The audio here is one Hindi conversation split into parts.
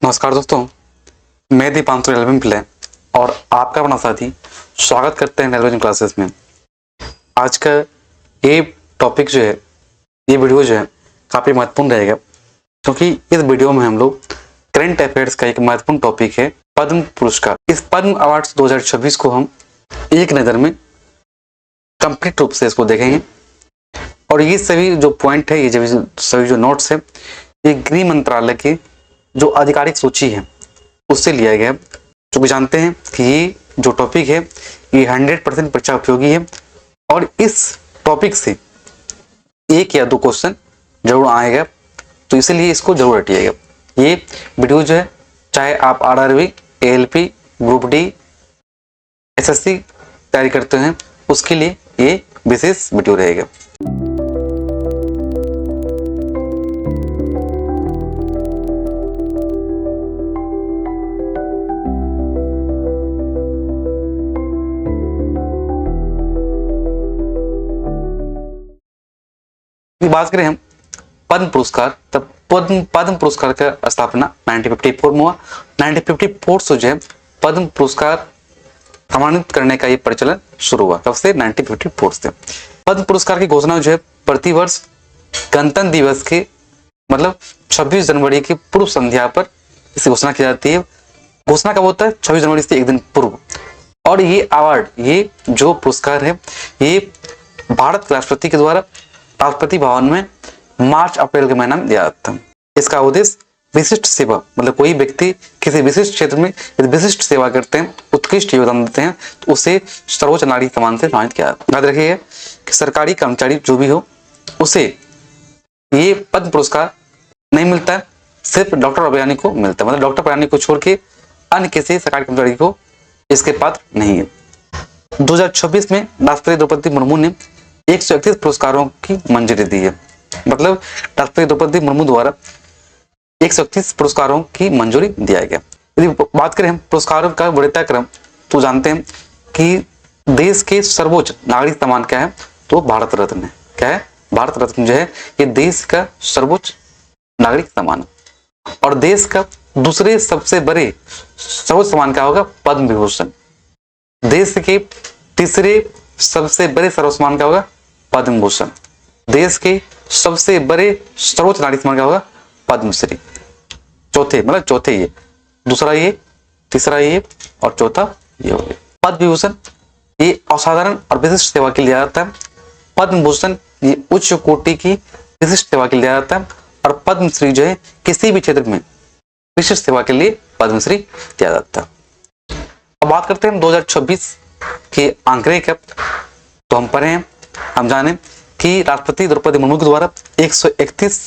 नमस्कार दोस्तों, मैं दीपांशु एल्विन पिल्ले और आपका अपना साथी स्वागत करते हैं एल्विन क्लासेस में। आज का ये टॉपिक जो है, ये वीडियो जो है काफ़ी महत्वपूर्ण रहेगा, क्योंकि इस वीडियो में हम लोग करंट अफेयर्स का एक महत्वपूर्ण टॉपिक है पद्म पुरस्कार। इस पद्म अवार्ड्स 2026 को हम एक नज़र में कंप्लीट रूप से इसको देखेंगे और ये सभी जो पॉइंट है, ये सभी जो नोट्स है, ये गृह मंत्रालय के जो आधिकारिक सूची है उससे लिया गया है। क्योंकि जानते हैं कि ये जो टॉपिक है ये 100% परीक्षा उपयोगी है और इस टॉपिक से एक या दो क्वेश्चन जरूर आएगा, तो इसीलिए इसको जरूर रटिएगा। ये वीडियो जो है, चाहे आप RRB, ALP, group D, SSC तैयारी करते हैं, उसके लिए ये विशेष वीडियो रहेगा। बात करें हम पद्म पुरस्कार, तब पद्म पुरस्कार का स्थापना 1954 में हुआ। 1954 से जो है पद्म पुरस्कार सम्मानित करने का ये प्रचलन शुरू हुआ। कब से? 1954 से। पद्म पुरस्कार की घोषणा जो है प्रतिवर्ष गणतंत्र दिवस के मतलब 26 जनवरी की पूर्व संध्या पर इसकी घोषणा की जाती है। घोषणा कब होता है? 26 जनवरी से एक दिन पूर्व। और ये अवार्ड, ये जो पुरस्कार है, ये भारत के राष्ट्रपति के द्वारा राष्ट्रपति भवन में मार्च अप्रैल के महीना में दिया जाता है। इसका उद्देश्य विशिष्ट सेवा, मतलब कोई व्यक्ति किसी विशिष्ट क्षेत्र में विशिष्ट सेवा करते हैं, उत्कृष्ट योगदान देते हैं, तो उसे सर्वोच्च नागरिक सम्मान से सम्मानित किया जाता है। याद रखिएगा कि सरकारी कर्मचारी जो भी हो, उसे ये पद्म पुरस्कार नहीं मिलता है, सिर्फ डॉक्टर और वैज्ञानिक को मिलता है। मतलब डॉक्टर वैज्ञानिक को छोड़ के अन्य किसी सरकारी कर्मचारी को इसके पात्र नहीं है। 2026 में राष्ट्रपति द्रौपदी मुर्मू ने 131 पुरस्कारों की मंजूरी दी है। मतलब राष्ट्रपति द्रौपदी मुर्मू द्वारा 131 पुरस्कारों की मंजूरी दिया गया। यदि बात करें हम पुरस्कारों का वरीयता क्रम, तो जानते हैं कि देश के सर्वोच्च नागरिक सम्मान क्या है? तो भारत रत्न है। क्या है? भारत रत्न जो है ये देश का सर्वोच्च नागरिक सम्मान है। और देश का दूसरे सबसे बड़े सर्वोच्च सम्मान क्या होगा? पद्म विभूषण। देश के तीसरे सबसे बड़े सर्वोच्च सम्मान क्या होगा? पद्म भूषण। देश के सबसे बड़े सर्वोच्च नागरिक सम्मान क्या होगा? पद्मश्री। चौथे, मतलब चौथे ये, दूसरा ये, तीसरा ये और चौथा ये हो गया। पद्म विभूषण ये असाधारण और विशिष्ट सेवा के लिए दिया जाता है। पद्म भूषण ये उच्च कोटि की विशिष्ट सेवा के लिए दिया जाता है। और पद्मश्री जो है किसी भी क्षेत्र में विशिष्ट सेवा के लिए पद्मश्री दिया जाता है। अब बात करते हैं 2026 के आंकड़े का। तो हम पढ़े हैं, हम जाने कि राष्ट्रपति द्रौपदी मुर्मू के द्वारा 131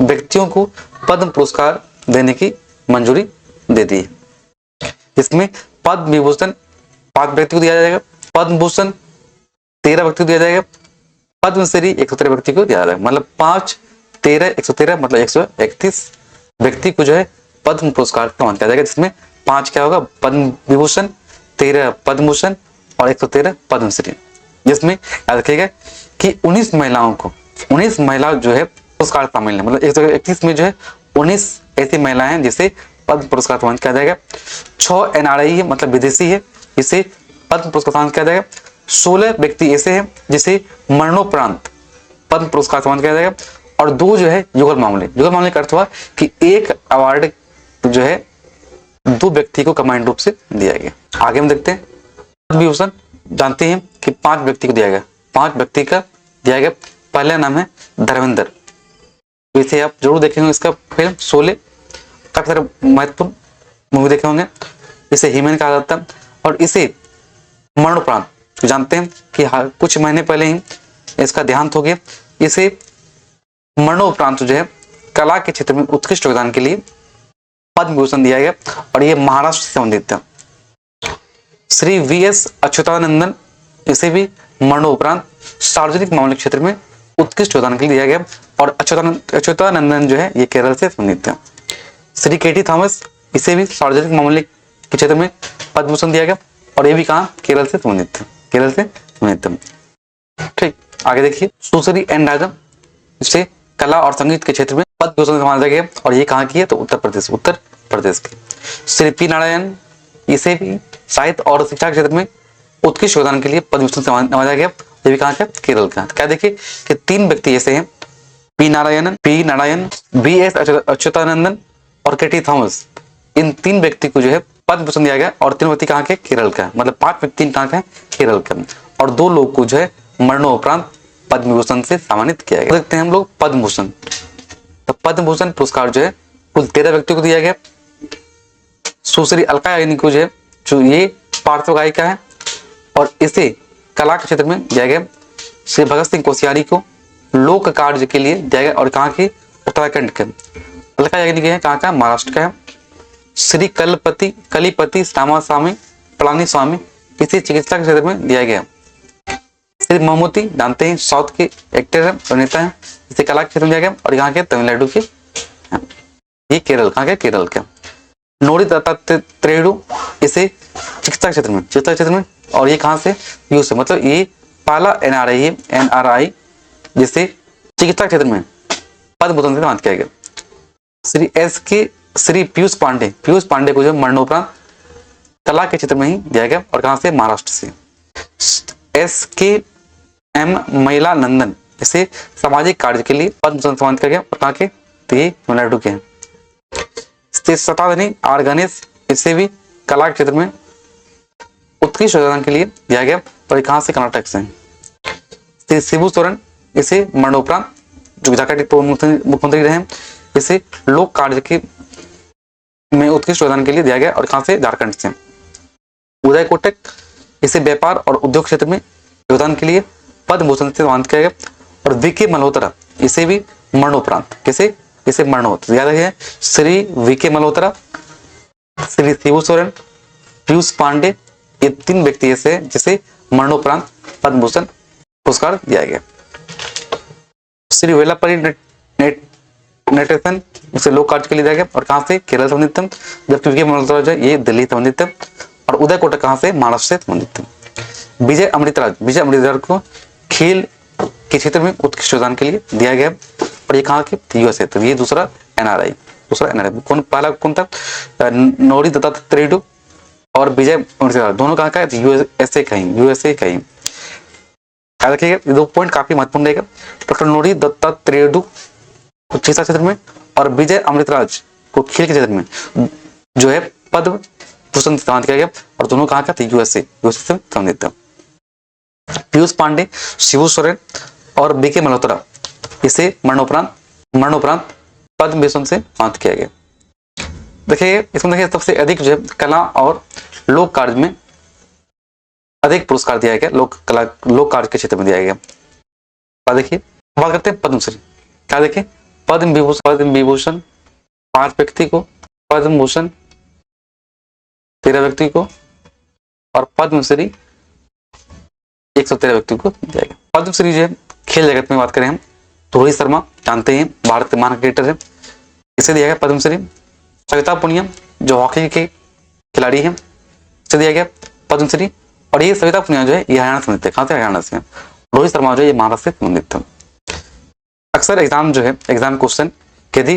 व्यक्तियों को पद्म पुरस्कार देने की मंजूरी दे दी है। इसमें पद्म विभूषण 5 व्यक्ति को दिया जाएगा, पद्म भूषण 13 व्यक्ति को दिया जाएगा, पद्मश्री 113 व्यक्ति को दिया जाएगा। मतलब 5, 13, 113 मतलब 131 व्यक्ति को जो है पद्म पुरस्कार सम्मान किया जाएगा, जिसमें 5 क्या होगा? पद्म विभूषण, 13 पद्म भूषण और 113 पद्मश्री। जिसमें याद रखिएगा कि 19 महिलाओं को, 19 महिला जो है पुरस्कार शामिल है। मतलब 131 में जो है 19 ऐसी महिलाएं हैं जिसे पद्म पुरस्कार सम्मानित किया जाएगा। 6 NRI है, मतलब विदेशी है, जिसे पद्म पुरस्कार सम्मानित किया जाएगा। 16 व्यक्ति ऐसे हैं जिसे मरणोपरांत पद्म पुरस्कार सम्मानित किया जाएगा। और 2 जो है युगल मामले। युगल मामले का अर्थ हुआ कि एक अवार्ड जो है 2 व्यक्ति को कंबाइंड रूप से दिया गया। आगे हम देखते हैं पद्म विभूषण। जानते हैं कि 5 व्यक्ति को दिया गया, 5 व्यक्ति का दिया गया। पहला नाम है धर्मेंद्र। इसे आप जरूर देखेंगे, इसका फिल्म शोले, काफी सारे महत्वपूर्ण मूवी देखे होंगे। इसे हीमैन कहा जाता है। और इसे मरणोपरांत, तो जानते हैं कि कुछ महीने पहले ही इसका देहांत हो गया। इसे मरणोपरांत जो है कला के क्षेत्र में उत्कृष्ट योगदान के लिए पद्म विभूषण दिया गया। और ये महाराष्ट्र से संबंधित है। श्री VS अच्युतानंदन, इसे भी मरणोपरांत सार्वजनिक मामले क्षेत्र में उत्कृष्ट योगदान के लिए दिया गया। और अच्युतानंदन जो है ये केरल से संबंधित है। श्री KT थॉमस, इसे भी सार्वजनिक मामले के क्षेत्र में पद्म विभूषण दिया गया। और ये भी कहाँ? केरल से संबंधित है। केरल से संबंधित है। ठीक, आगे देखिए सुश्री N राजम, इसे कला और संगीत के क्षेत्र में पद्म भूषण सम्मानित किया गया और ये कहाँ की है, तो उत्तर प्रदेश की। श्री पी नारायण, इसे भी साहित्य और शिक्षा के क्षेत्र में उत्कृष्ट योगदान के लिए पद्म भूषण से नवाजा गया। ये भी कहाँ का, केरल का। क्या देखिए कि 3 व्यक्ति ऐसे हैं, P Narayan, B S Achuthanandan और के टी थॉमस। इन 3 व्यक्ति को जो है पद्म भूषण दिया गया और 3 व्यक्ति कहाँ के, केरल का। मतलब 5 व्यक्ति कहाँ का, केरल का। और 2 लोग को जो है मरणोपरांत पद्म भूषण से सम्मानित किया गया। देखते हैं हम लोग पद्म भूषण। तो पद्म भूषण पुरस्कार जो है कुल 13 व्यक्तियों को दिया गया। सुश्री अलका याग्निक को जो है, जो ये पार्श्व गायिका है और इसे कला के क्षेत्र में दिया गया। श्री भगत सिंह कोश्यारी को लोक कार्य के लिए दिया गया और कहाँ के, उत्तराखंड के। अलका याग्निक है कहाँ का, महाराष्ट्र का है। श्री कलीपति रामास्वामी पलानीस्वामी, इसे चिकित्सा के क्षेत्र में दिया गया। श्री ममूटी, जानते हैं साउथ के एक्टर है, अभिनेता है, इसे कला के क्षेत्र में दिया गया और यहाँ के तमिलनाडु के। ये केरल, कहाँ के, केरल के। नोरी दत्तात्रेय, इसे चिकित्सा क्षेत्र में और ये कहाँ से, यूएस से। मतलब ये पहला एनआरआई जिसे चिकित्सा क्षेत्र में पद्म भूषण से सम्मानित किया गया। श्री पीयूष पांडे को जो मरणोपरांत कला के क्षेत्र में ही दिया गया और कहाँ से, महाराष्ट्र से। SKM महिला नंदन, इसे सामाजिक कार्य के लिए पद्म भूषण सम्मानित किया गया और कहाँ के, तो ये तमिलनाडु के हैं। शताधनी आर गणेश, इसे भी कला के क्षेत्र में उत्कृष्ट योगदान के लिए दिया गया और कहाँ से, कर्नाटक से। श्री शिबू सोरेन, इसे मरणोपरांत जो झारखंड के मुख्यमंत्री रहे, इसे लोक कार्य के में उत्कृष्ट योगदान के लिए दिया गया और कहाँ से, झारखंड से। उदय कोटक, इसे व्यापार और उद्योग क्षेत्र में योगदान के लिए पद्म भूषण से सम्मानित किया गया। और वीके मल्होत्रा, इसे भी मरणोपरांत, किसे, इसे मरणोपरांत याद रखिए। श्री वीके मल्होत्रा, श्री शिबू सोरेन, पीयूष पांडे, ये 3 व्यक्ति ऐसे हैं जिसे मरणोपरांत पद्म भूषण पुरस्कार दिया गया। श्री वेलापरी नटेशन, इसे लोक कार्य के लिए दिया गया और कहाँ से, केरल संबंधित है। जबकि वीके मल्होत्रा जो ये दिल्ली संबंधित है और उदय कोटक कहाँ से, महाराष्ट्र से संबंधित है। विजय अमृतराज को खेल के क्षेत्र में उत्कृष्ट योगदान के लिए दिया गया और ये कहाँ के, यूएसए। तो ये दूसरा एनआरआई। कौन, पहला कौन था, नोरी दत्तात्रेय और विजय अमृतराज, दोनों कहाँ का, यूएसए का ही। याद रखिएगा, ये 2 पॉइंट काफी महत्वपूर्ण रहेगा। डॉक्टर नोरी दत्तात्रेय को चिकित्सा क्षेत्र में और विजय अमृतराज को खेल के क्षेत्र में जो है पद्म भूषण से सम्मानित किया गया और दोनों कहाँ का, यूएसए से संबंधित था। पीयूष पांडे, शिबू सोरेन और बीके मल्होत्रा, इसे मरणोपरांत पद्म भूषण से सम्मानित किया गया। देखिए इसमें देखिए सबसे अधिक जो है कला और लोक कार्य में अधिक पुरस्कार दिया गया, लोक कार्य के क्षेत्र में दिया गया। देखिए बात करते हैं पद्मश्री। क्या देखिए, पद्म विभूषण 5 व्यक्ति को, पद्म भूषण 13 व्यक्ति को और पद्मश्री 113 व्यक्ति को दिया गया। पद्मश्री जो है खेल जगत में बात करें हम तो रोहित शर्मा, जानते हैं भारत के महान क्रिकेटर है, इसे दिया गया पद्मश्री। सविता पुनिया जो हॉकी के खिलाड़ी हैं, इसे दिया गया पद्मश्री। और ये सविता पुनिया जो है ये हरियाणा से संबंधित है। कहाँ से, हरियाणा से। रोहित शर्मा जो है ये महाराष्ट्र से संबंधित था। अक्सर एग्जाम जो है, एग्जाम क्वेश्चन यदि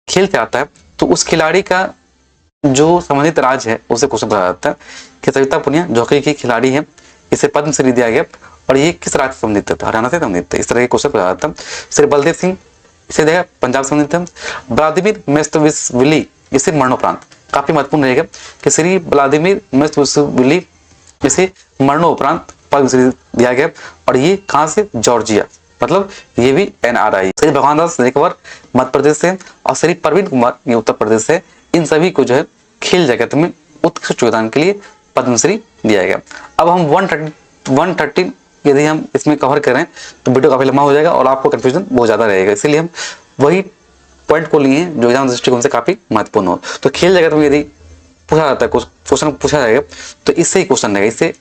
खेल से आता है तो उस खिलाड़ी का जो संबंधित राज्य है उसे क्वेश्चन पूछा जाता है कि सविता पुनिया जो हॉकी की खिलाड़ी है, इसे पद्मश्री दिया गया और ये किस राज्य से संबंधित था, हरियाणा से संबंधित था। इस तरह के क्वेश्चन पूछा जाता है। श्री बलदेव सिंह, इसे दिया पंजाब से संबंधित है। व्लादिमीर मेस्टविली, इसे मरणोपरांत, काफी महत्वपूर्ण रहेगा कि श्री व्लादिमीर मेस्टविली, इसे मरणोपरांत पद्मश्री दिया गया और ये कहाँ से, जॉर्जिया। मतलब ये भी एनआरआई। श्री भगवान दास नेकवर मध्य प्रदेश से और श्री प्रवीण कुमार ये उत्तर प्रदेश से। इन सभी को जो है खेल जगत में उत्कृष्ट योगदान के लिए पद्मश्री दिया गया। अब हम 113 यदि हम इसमें कवर करें तो वीडियो काफी लंबा हो जाएगा और आपको कंफ्यूजन बहुत ज्यादा रहेगा, इसलिए हम वही पॉइंट को लिए जो एग्जाम दृष्टिकोण से काफी महत्वपूर्ण हो। तो खेल जगत में यदि पूछा जाता है, क्वेश्चन पूछा जाएगा तो इससे ही क्वेश्चन रहेगा, इससे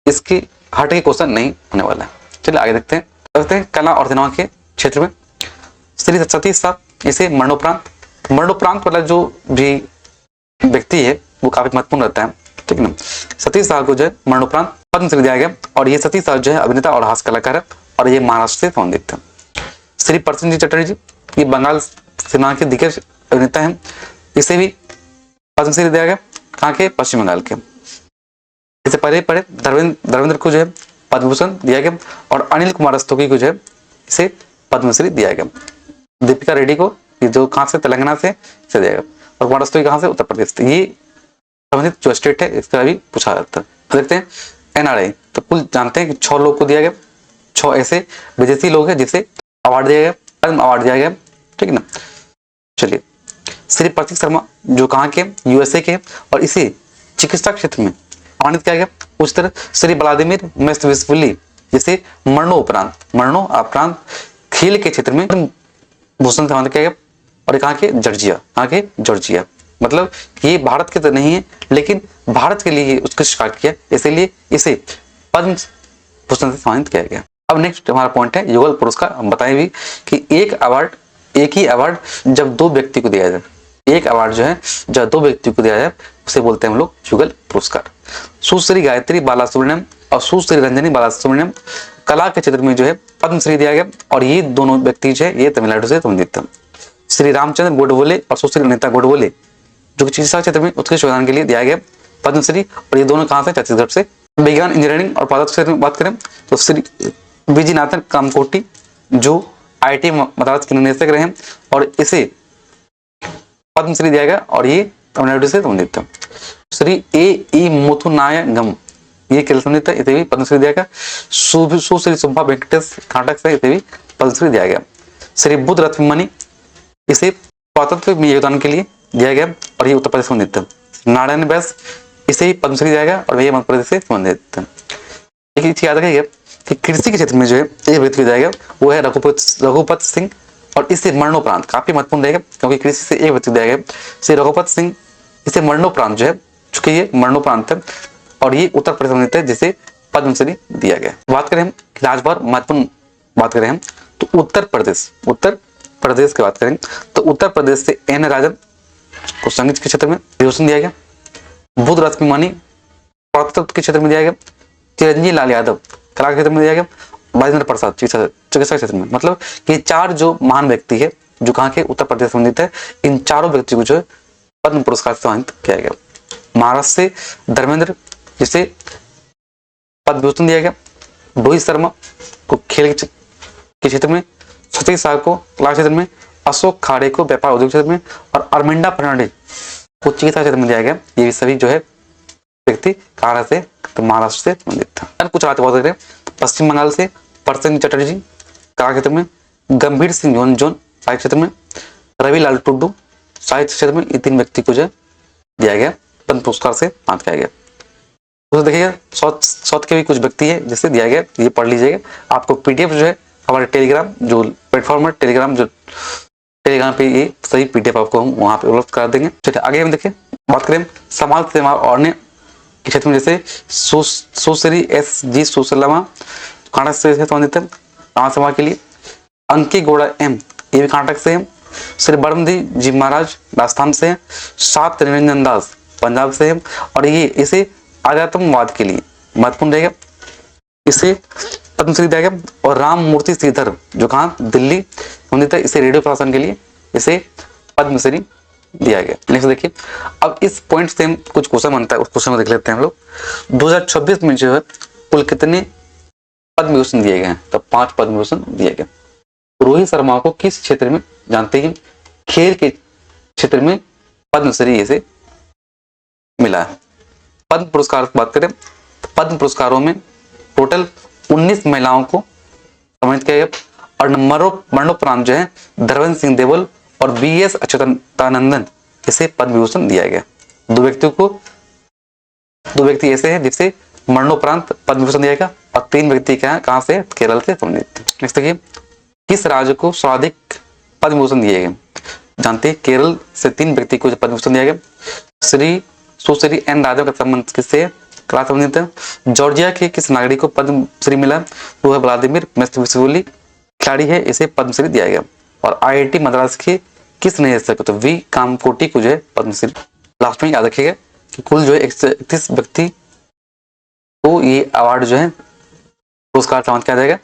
इसकी हट के क्वेश्चन नहीं होने वाला है। चलिए आगे देखते हैं कला और सिनेमा के क्षेत्र में। श्री सतीश शाह, इसे मरणोपरांत वाला जो भी व्यक्ति है वो काफी महत्वपूर्ण रहता है, ठीक है ना। सतीश शाह को जो है मरणोपरांत पद्मश्री दिया गया और ये सतीश शाह जो है अभिनेता और हास्य कलाकार है और ये महाराष्ट्र से संबंधित है। श्री प्रसेनजीत चटर्जी, ये बंगाल सिनेमा के दिग्गज अभिनेता हैं, इसे भी पद्मश्री दिया गया, कहाँ के, पश्चिम बंगाल के। इससे पहले पढ़े धर्मेंद्र को जो है पद्म भूषण दिया गया, और अनिल कुमार रस्तोगी को जो है इसे पद्मश्री दिया गया। दीपिका रेड्डी को, ये जो कहाँ से, तेलंगाना से, इसे दिया गया, और कुमार रस्तोगी कहाँ से, उत्तर प्रदेश से। ये संबंधित जो स्टेट है इसका भी पूछा जाता है। तो देखते हैं एनआरआई, तो कुल जानते हैं कि 6 लोग को दिया गया, 6 ऐसे विदेशी लोग हैं जिसे अवार्ड दिया गया, पद्म अवार्ड दिया गया, ठीक है ना। चलिए, श्री प्रतीक शर्मा जो कहाँ के, यूएसए के, और इसे चिकित्सा क्षेत्र में सम्मानित किया गया। उस तरह श्री व्लादिमीर मेस्टविशविली जिसे मरणोपरांत खेल के क्षेत्र में भूषण सम्मानित किया गया, और कहाँ के, जॉर्जिया। मतलब ये भारत के तो नहीं है, लेकिन भारत के लिए उत्कृष्ट कार्य किया, इसीलिए इसे पद्म भूषण से सम्मानित किया गया। अब नेक्स्ट हमारा पॉइंट है युगल पुरस्कार। हम बताएं भी कि एक ही अवार्ड जब 2 व्यक्ति को दिया जाए, एक अवार्ड जो है जब 2 व्यक्ति को दिया जाए उसे बोलते हैं हम लोग युगल पुरस्कार। सुश्री गायत्री बालासुब्रमण्यम और सुश्री रंजनी बालासुब्रमण्यम कला के क्षेत्र में जो है पद्मश्री दिया गया, और ये दोनों व्यक्ति जो है ये तमिलनाडु से संबंधित है। श्री रामचंद्र गोडबोले और सुश्री अनिता गोडबोले जो चिकित्सा क्षेत्र में उत्कृष्ट योगदान के लिए दिया गया पद्मश्री, और ये दोनों कहाँ से, छत्तीसगढ़ से। विज्ञान, इंजीनियरिंग और पदार्थ क्षेत्र में बात करें तो श्री विजयनाथन कामकोटी जो IIT मद्रास के निदेशक रहे हैं, और इसे पद्मश्री दिया गया, और ये तमिलनाडु से संबंधित है। श्री A.E. मुथुनायगम ये केरल संबंधित है, इसे भी पद्मश्री दिया गया। सुश्री सुब्बा वेंकटेश कर्नाटक से, इसे भी पद्मश्री दिया गया। श्री बुद्ध रत्नमणि इसे स्वातंत्र में योगदान के लिए दिया गया, और ये उत्तर प्रदेश से संबंधित है। नारायण व्यास इसे ही पद्मश्री दिया गया, और ये मध्य प्रदेश से संबंधित है। एक चीज याद रखिएगा कि कृषि के क्षेत्र में जो है एक व्यक्ति दिया गया, वो है रघुपत सिंह, और इसे मरणोपरांत काफी महत्वपूर्ण रहेगा, क्योंकि कृषि से एक व्यक्ति दिया गया श्री रघुपत सिंह, इसे मरणोपरांत जो है, चूंकि ये मरणोपरांत है और ये उत्तर प्रदेश संबंधित है, जिसे पद्मश्री दिया गया। बात करें हम राज्यभर महत्वपूर्ण बात करें हम तो उत्तर प्रदेश की बात करें तो उत्तर प्रदेश से N राजन को संगीत के क्षेत्र में विभूषण दिया गया। बुद्ध रत्नमणि पुरातत्व के क्षेत्र में दिया गया। चिरंजीवी लाल यादव कला के क्षेत्र में दिया गया। राजेंद्र प्रसाद चिकित्सा क्षेत्र में। मतलब ये 4 जो महान व्यक्ति है जो कहाँ के उत्तर प्रदेश संबंधित है, इन चारों व्यक्ति को जो है पद्म पुरस्कार से सम्मानित किया गया। महाराष्ट्र से धर्मेंद्र जिसे पद्म विभूषण दिया गया। रोहित शर्मा को खेल के क्षेत्र में, सतीश शाह को कला क्षेत्र में, अशोक खाड़े को व्यापार उद्योग क्षेत्र में, और अरविंदा फर्नांडिस को चिकित्सा क्षेत्र में दिया गया। ये सभी जो है व्यक्ति कहाँ से, तो महाराष्ट्र से संबंधित था। कुछ बात करें पश्चिम बंगाल से प्रसेनजीत चटर्जी कला क्षेत्र में, गंभीर सिंह जोन साहित्य क्षेत्र में, रविलाल टुड्डू साहित्य क्षेत्र में, ये 3 व्यक्ति को जो दिया गया पद्म पुरस्कार से सम्मानित किया गया। तो देखिएगा साउथ के भी कुछ व्यक्ति है जिससे दिया गया, ये पढ़ लीजिएगा। आपको PDF जो है हमारे टेलीग्राम जो प्लेटफॉर्म है, टेलीग्राम पे ये सही PDF आपको हम वहाँ पे उपलब्ध करा देंगे। चलिए आगे हम देखें, बात करें समाज सेवा और अन्य के क्षेत्र में, जैसे सुश्री SG सुशलमा कर्नाटक से संबंधित है समाज सेवा के लिए। अंकी गौड़ा M ये भी कर्नाटक से है। श्री बरमदी जी महाराज राजस्थान से है। सात निरंजन दास पंजाब से है, और ये इसे आध्यात्मवाद के लिए महत्वपूर्ण रहेगा, इसे पद्मश्री दिया गया। और राम मूर्ति श्रीधर जो कहाँ दिल्ली संबंधित है, इसे रेडियो प्रशासन के लिए इसे पद्मश्री दिया गया। नेक्स्ट देखिए, अब इस पॉइंट से हम कुछ क्वेश्चन बनता है, उस क्वेश्चन को देख लेते हैं हम लोग। 2026 में जो है कुल कितने पद्म विभूषण दिए गए हैं, तो 5 पद्म विभूषण दिए गए। रोहित शर्मा को किस क्षेत्र में जानते हैं, खेल के क्षेत्र में पद्मश्री इसे मिला है। पद्म पुरस्कार की बात करें, पद्म पुरस्कारों में टोटल 19 महिलाओं को सम्मानित किया गया, और मरणोपरांत जो है धर्मेंद्र सिंह देवल और BS अच्युतानंदन इसे पद्म विभूषण दिया गया। 2 व्यक्ति ऐसे हैं जिसे मरणोपरांत पद्म विभूषण दिया गया, और 3 व्यक्ति कहाँ से, केरल से संबंधित। नेक्स्ट देखिए, किस राज्य को सर्वाधिक पद्म विभूषण दिए गए, जानते हैं केरल से 3 व्यक्ति को पद्म विभूषण दिया गया। सुश्री N राजन का संबंध किससे, कला संबंधित है। जॉर्जिया के किस नागरिक को पद्मश्री मिला, वो है व्लादिमीर मेस्टविशविली खिलाड़ी है, इसे पद्मश्री दिया गया। और IIT मद्रास के किस निदेशक तो V कामकोटी को जो है पद्मश्री। लास्ट में याद रखिएगा कि कुल जो है 31 व्यक्ति को ये अवार्ड जो है पुरस्कार सम्मानित किया जाएगा,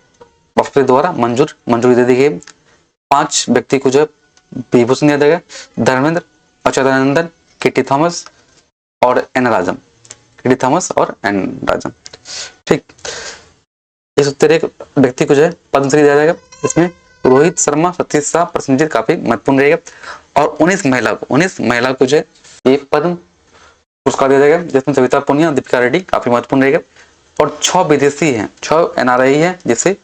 राष्ट्रपति द्वारा मंजूरी दे दी गई। 5 व्यक्ति को जो है विभूषण दिया जाएगा, धर्मेंद्र, अच्युतानंदन, किटी थॉमस और एन राजम, किटी थॉमस और एन राजम। ठीक, इस 13 व्यक्ति को जो है पद्मश्री दिया जाएगा। इसमें रोहित शर्मा, सतीश शाह, प्रसन्नजीत काफी महत्वपूर्ण रहेगा। और 19 महिला को जो है ये पद्म पुरस्कार दिया जाएगा, जिसमें सविता पुनिया, दीपिका रेड्डी काफी महत्वपूर्ण रहेगा। और 6 विदेशी हैं, 6 NRI हैं जिसे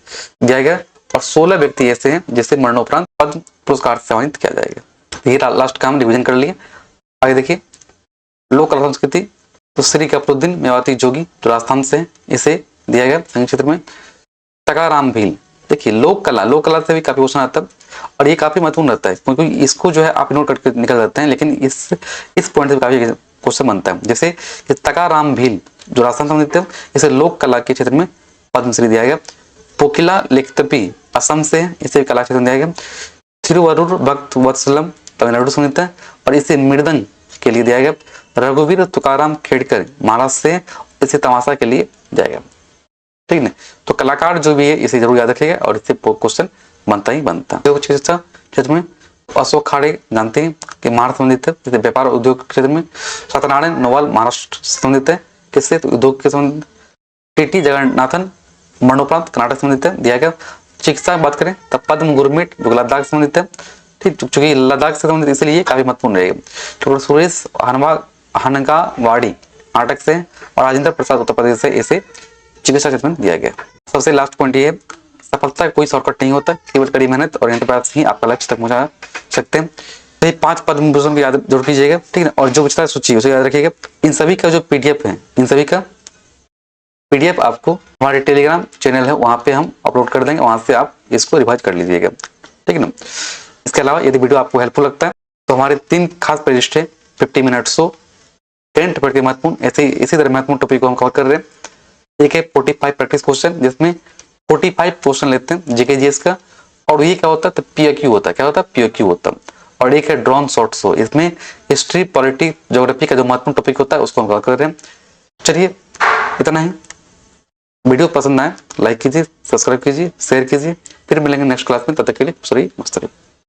दिया गया, और 16 व्यक्ति ऐसे हैं जिसे मरणोपरांत पद्म पुरस्कार से सम्मानित किया जाएगा। ये लास्ट का हम डिवीजन कर लिए। आगे देखिए, लोक कला संस्कृति, तो श्री कपरुद्दीन मेवाती जोगी जो राजस्थान से हैं, इसे दिया गया संगीत क्षेत्र में। टकाराम भील, देखिए लोक कला से भी काफी क्वेश्चन आता है और ये काफी महत्वपूर्ण रहता है, क्योंकि इसको जो है आप नोट करके निकल जाते हैं, लेकिन इस पॉइंट से काफी क्वेश्चन बनता है। जैसे टकाराम भील जो राजस्थान से संबंधित है, इसे लोक कला के क्षेत्र में पद्मश्री दिया गया। पोकिला लेखतपी असम से, इसे कला क्षेत्र में दिया गया। थिरुवरुर भक्त वत्सलम तमिलनाडु से संबंधित है और इसे मृदंग के लिए दिया गया। रघुवीर तुकाराम खेड़कर महाराष्ट्र से, इसे तमाशा के लिए दिया गया। ठीक है, तो कलाकार जो भी है इसे जरूर याद रखिएगा और इससे क्वेश्चन बनता ही बनता है। चिकित्सा क्षेत्र में अशोक खाड़े जानते हैं कि महाराष्ट्र संबंधित है, जैसे व्यापार उद्योग क्षेत्र में सत्यनारायण नोवाल महाराष्ट्र संबंधित है, किससे, तो उद्योग के संबंधित। टीटी जगन्नाथन मरणोपरांत कर्नाटक संबंधित है, दिया गया। चिकित्सा बात करें तब पद्म गुरमीट जो लद्दाख संबंधित है, ठीक, चूंकि लद्दाख से संबंधित इसलिए काफी महत्वपूर्ण रहेगा। डॉक्टर सुरेश हनगावाड़ी कर्नाटक से और राजेंद्र प्रसाद उत्तर प्रदेश से, इसे चिकित्सा क्षेत्र में दिया गया। सबसे लास्ट पॉइंट ये है, सफलता कोई शॉर्टकट नहीं होता, केवल कड़ी मेहनत और प्रयास ही आपका लक्ष्य तक पहुंचा सकते हैं। तो ये 5 पद्म भूषण को याद जरूर कीजिएगा, ठीक है। और जो बचता है सूची उसे याद रखिएगा। इन सभी का जो PDF है, इन सभी का PDF आपको हमारे टेलीग्राम चैनल है वहां पे हम अपलोड कर देंगे, वहां से आप इसको रिवाइज कर लीजिएगा, ठीक है ना। इसके अलावा यदि वीडियो आपको हेल्पफुल लगता है तो हमारे 3 खास प्लेलिस्ट है, 50 मिनट शो, 10 टॉपिक के महत्वपूर्ण, ऐसे इसी तरह महत्वपूर्ण टॉपिक को हम कवर कर रहे हैं। एक है 45 प्रैक्टिस क्वेश्चन, जिसमें 45 क्वेश्चन लेते हैं जीके जीएस का, और ये क्या होता है, तो POQ होता है। क्या होता है, POQ होता है। और एक है ड्रोन शॉर्ट शो, इसमें हिस्ट्री, पॉलिटिक्स, ज्योग्राफी का जो महत्वपूर्ण टॉपिक होता है उसको हम कवर कर रहे हैं। चलिए इतना ही। वीडियो पसंद आए लाइक कीजिए, सब्सक्राइब कीजिए, शेयर कीजिए। फिर मिलेंगे नेक्स्ट क्लास में, तब तक के लिए सॉरी मस्त रहिए।